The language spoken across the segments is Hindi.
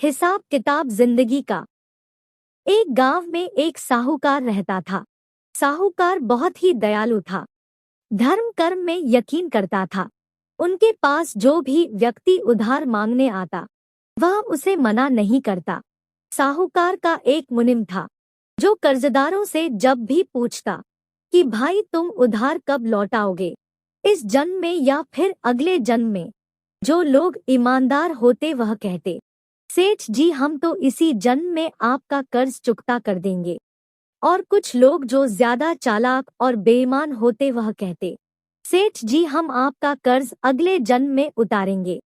हिसाब किताब जिंदगी का। एक गांव में एक साहूकार रहता था। साहूकार बहुत ही दयालु था, धर्म कर्म में यकीन करता था। उनके पास जो भी व्यक्ति उधार मांगने आता, वह उसे मना नहीं करता। साहूकार का एक मुनीम था, जो कर्जदारों से जब भी पूछता कि भाई तुम उधार कब लौटाओगे, इस जन्म में या फिर अगले जन्म में, जो लोग ईमानदार होते वह कहते, सेठ जी हम तो इसी जन्म में आपका कर्ज चुकता कर देंगे। और कुछ लोग जो ज्यादा चालाक और बेईमान होते वह कहते, सेठ जी हम आपका कर्ज अगले जन्म में उतारेंगे।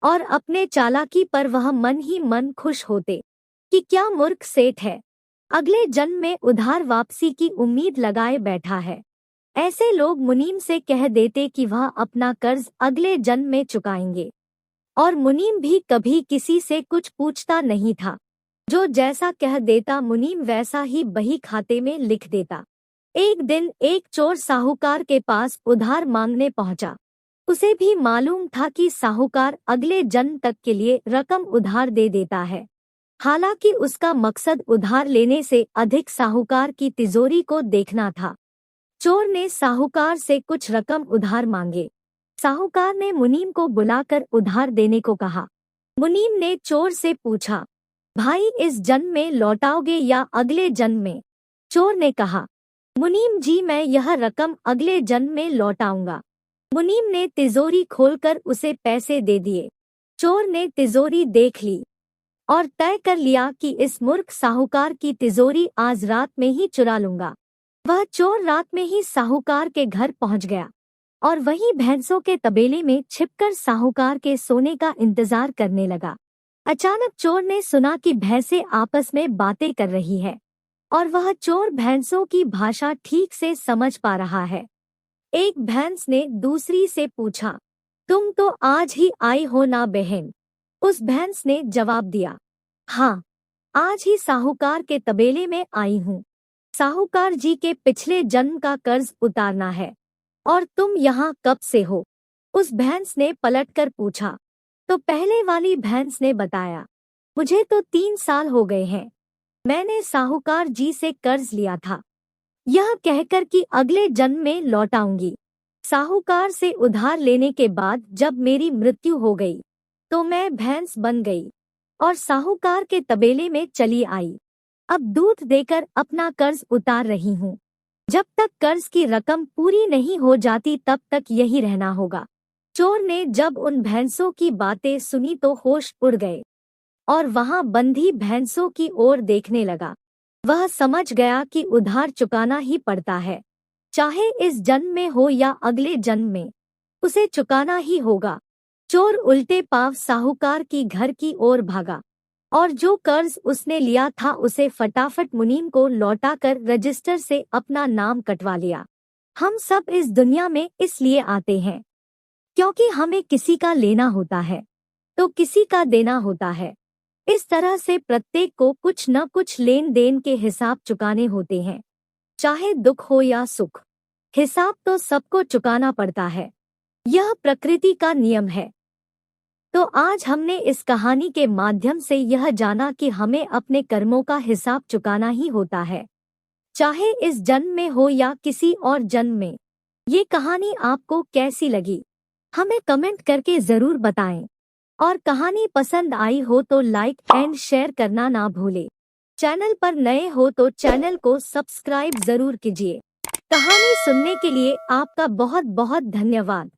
और अपने चालाकी पर वह मन ही मन खुश होते कि क्या मूर्ख सेठ है, अगले जन्म में उधार वापसी की उम्मीद लगाए बैठा है। ऐसे लोग मुनीम से कह देते कि वह अपना कर्ज अगले जन्म में चुकाएंगे। और मुनीम भी कभी किसी से कुछ पूछता नहीं था, जो जैसा कह देता मुनीम वैसा ही बही खाते में लिख देता। एक दिन एक चोर साहूकार के पास उधार मांगने पहुंचा। उसे भी मालूम था कि साहूकार अगले जन्म तक के लिए रकम उधार दे देता है। हालांकि उसका मकसद उधार लेने से अधिक साहूकार की तिजोरी को देखना था। चोर ने साहूकार से कुछ रकम उधार मांगे। साहूकार ने मुनीम को बुलाकर उधार देने को कहा। मुनीम ने चोर से पूछा, भाई इस जन्म में लौटाओगे या अगले जन्म में? चोर ने कहा, मुनीम जी मैं यह रकम अगले जन्म में लौटाऊंगा। मुनीम ने तिजोरी खोलकर उसे पैसे दे दिए। चोर ने तिजोरी देख ली और तय कर लिया कि इस मूर्ख साहूकार की तिजोरी आज रात में ही चुरा लूंगा। वह चोर रात में ही साहूकार के घर पहुंच गया और वहीं भैंसों के तबेले में छिपकर साहूकार के सोने का इंतजार करने लगा। अचानक चोर ने सुना कि भैंसें आपस में बातें कर रही है और वह चोर भैंसों की भाषा ठीक से समझ पा रहा है। एक भैंस ने दूसरी से पूछा, तुम तो आज ही आई हो ना बहन? उस भैंस ने जवाब दिया, हाँ आज ही साहूकार के तबेले में आई हूँ। साहूकार जी के पिछले जन्म का कर्ज उतारना है। और तुम यहाँ कब से हो? उस भैंस ने पलटकर पूछा। तो पहले वाली भैंस ने बताया, मुझे तो 3 साल हो गए हैं। मैंने साहूकार जी से कर्ज लिया था, यह कहकर कि अगले जन्म में लौटाऊंगी। साहूकार से उधार लेने के बाद जब मेरी मृत्यु हो गई तो मैं भैंस बन गई और साहूकार के तबेले में चली आई। अब दूध देकर अपना कर्ज उतार रही हूँ। जब तक कर्ज की रकम पूरी नहीं हो जाती तब तक यही रहना होगा। चोर ने जब उन भैंसों की बातें सुनी तो होश उड़ गए और वहां बंधी भैंसों की ओर देखने लगा। वह समझ गया कि उधार चुकाना ही पड़ता है, चाहे इस जन्म में हो या अगले जन्म में, उसे चुकाना ही होगा। चोर उल्टे पांव साहूकार की घर की ओर भागा और जो कर्ज उसने लिया था उसे फटाफट मुनीम को लौटाकर रजिस्टर से अपना नाम कटवा लिया। हम सब इस दुनिया में इसलिए आते हैं क्योंकि हमें किसी का लेना होता है तो किसी का देना होता है। इस तरह से प्रत्येक को कुछ न कुछ लेन देन के हिसाब चुकाने होते हैं, चाहे दुख हो या सुख, हिसाब तो सबको चुकाना पड़ता है। यह प्रकृति का नियम है। तो आज हमने इस कहानी के माध्यम से यह जाना कि हमें अपने कर्मों का हिसाब चुकाना ही होता है, चाहे इस जन्म में हो या किसी और जन्म में। ये कहानी आपको कैसी लगी हमें कमेंट करके जरूर बताएं और कहानी पसंद आई हो तो लाइक एंड शेयर करना ना भूलें। चैनल पर नए हो तो चैनल को सब्सक्राइब जरूर कीजिए। कहानी सुनने के लिए आपका बहुत बहुत धन्यवाद।